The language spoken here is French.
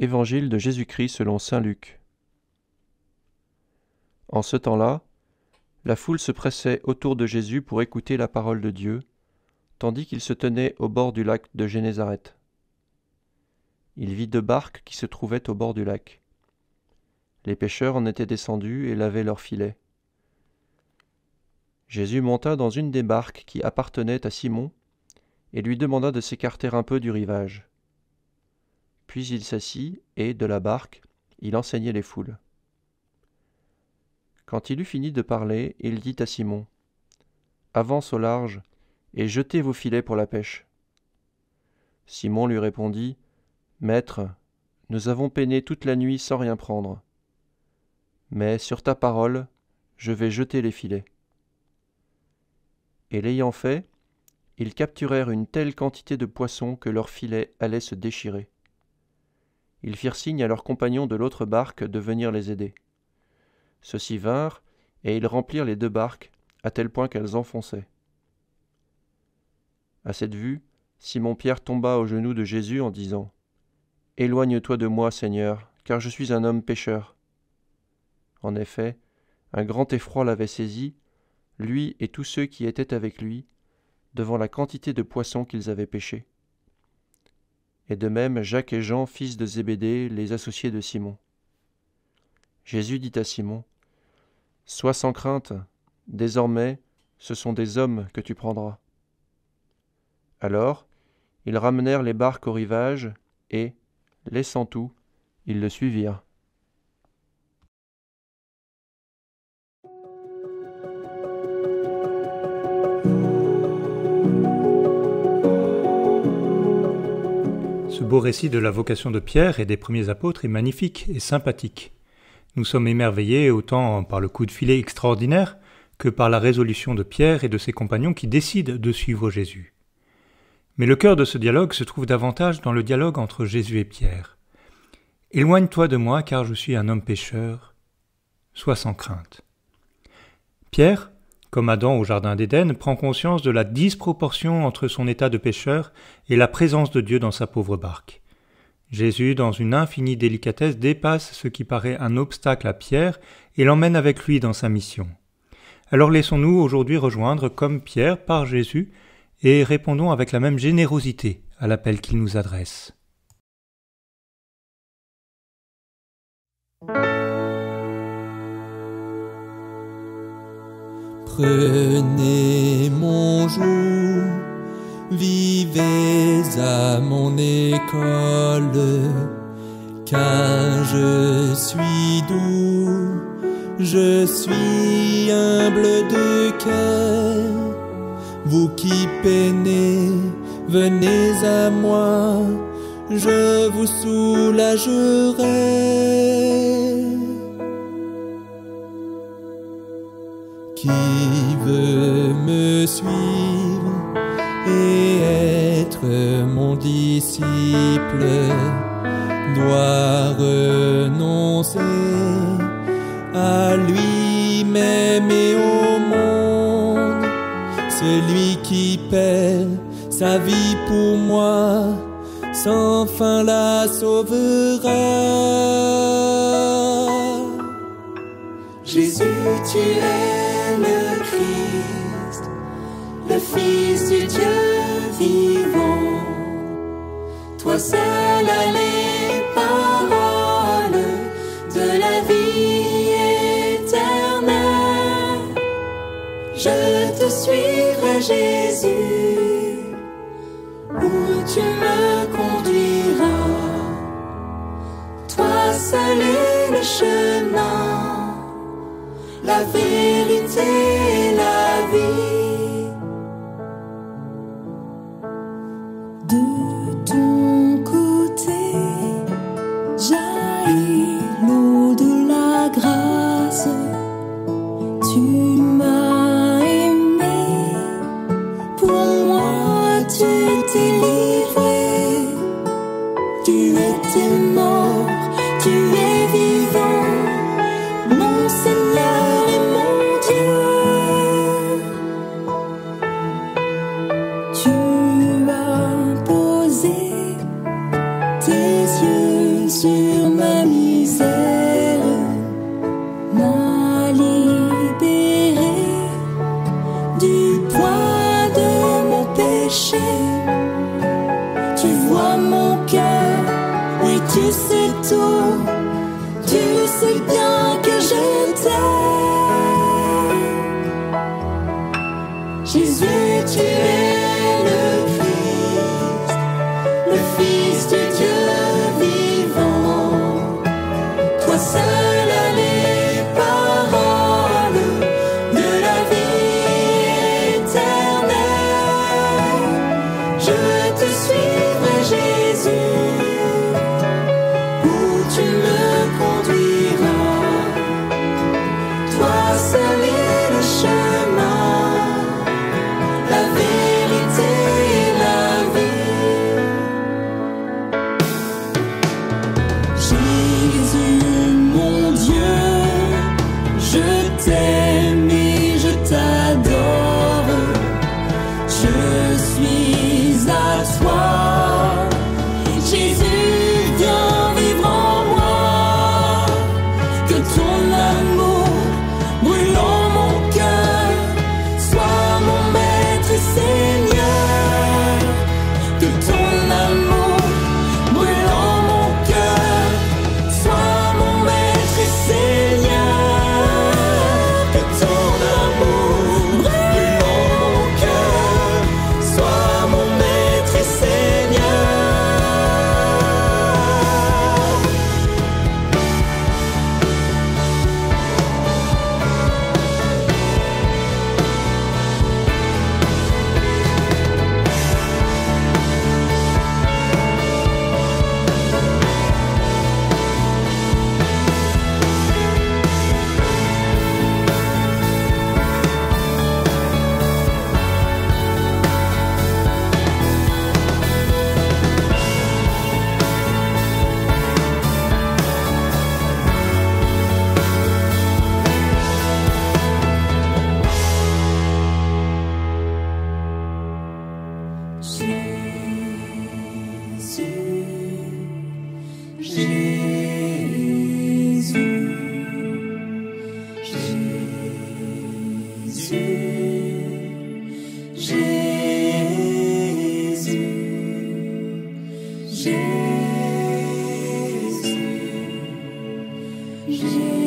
Évangile de Jésus-Christ selon saint Luc. En ce temps-là, la foule se pressait autour de Jésus pour écouter la parole de Dieu, tandis qu'il se tenait au bord du lac de Génézareth. Il vit 2 barques qui se trouvaient au bord du lac. Les pêcheurs en étaient descendus et lavaient leurs filets. Jésus monta dans une des barques qui appartenait à Simon et lui demanda de s'écarter un peu du rivage. Puis il s'assit et, de la barque, il enseignait les foules. Quand il eut fini de parler, il dit à Simon : « Avance au large et jetez vos filets pour la pêche. » Simon lui répondit : « Maître, nous avons peiné toute la nuit sans rien prendre. Mais sur ta parole, je vais jeter les filets. » Et l'ayant fait, ils capturèrent une telle quantité de poissons que leurs filets allaient se déchirer. Ils firent signe à leurs compagnons de l'autre barque de venir les aider. Ceux-ci vinrent, et ils remplirent les 2 barques, à tel point qu'elles enfonçaient. À cette vue, Simon-Pierre tomba aux genoux de Jésus en disant : « Éloigne-toi de moi, Seigneur, car je suis un homme pécheur. » En effet, un grand effroi l'avait saisi, lui et tous ceux qui étaient avec lui, devant la quantité de poissons qu'ils avaient pêchés. Et de même Jacques et Jean, fils de Zébédée, les associés de Simon. Jésus dit à Simon : « Sois sans crainte, désormais ce sont des hommes que tu prendras. » Alors, ils ramenèrent les barques au rivage et, laissant tout, ils le suivirent. Ce beau récit de la vocation de Pierre et des premiers apôtres est magnifique et sympathique. Nous sommes émerveillés autant par le coup de filet extraordinaire que par la résolution de Pierre et de ses compagnons qui décident de suivre Jésus. Mais le cœur de ce dialogue se trouve davantage dans le dialogue entre Jésus et Pierre. « Éloigne-toi de moi, car je suis un homme pécheur. Sois sans crainte. » Pierre, comme Adam au jardin d'Éden, prend conscience de la disproportion entre son état de pécheur et la présence de Dieu dans sa pauvre barque. Jésus, dans une infinie délicatesse, dépasse ce qui paraît un obstacle à Pierre et l'emmène avec lui dans sa mission. Alors laissons-nous aujourd'hui rejoindre comme Pierre par Jésus et répondons avec la même générosité à l'appel qu'il nous adresse. Prenez mon joug, vivez à mon école, car je suis doux, je suis humble de cœur. Vous qui peinez, venez à moi, je vous soulagerai. Qui veut me suivre et être mon disciple doit renoncer à lui-même et au monde. Celui qui perd sa vie pour moi, sans fin la sauvera. Jésus, tu es le Christ, le Fils du Dieu vivant. Toi seul as les paroles de la vie éternelle. Je te suivrai, Jésus, où tu me conduiras. Toi seul est le chemin, la vérité et la vie. De ton côté jaillit l'eau de la grâce. Tu m'as aimé, pour moi tu t'es livré. Tu étais mort, tu es vivant, mon Seigneur et mon Dieu. tout. Tu sais bien que je t'aime. Jésus, tu es le Christ, le Fils du Dieu vivant. Toi seul as les paroles de la vie éternelle. Je te suivrai, Jésus, où tu me conduiras. Toi seul est le chemin, la vérité et la vie. Jésus, mon Dieu, je t'aime et je t'adore. Je suis à toi. Jésus, viens vivre en moi. Que ton amour brûle en mon cœur soit mon maître et Seigneur. Que ton amour brûle en mon cœur soit mon maître et Seigneur. Que ton amour brûle en mon cœur soit mon maître et Seigneur. Jésus.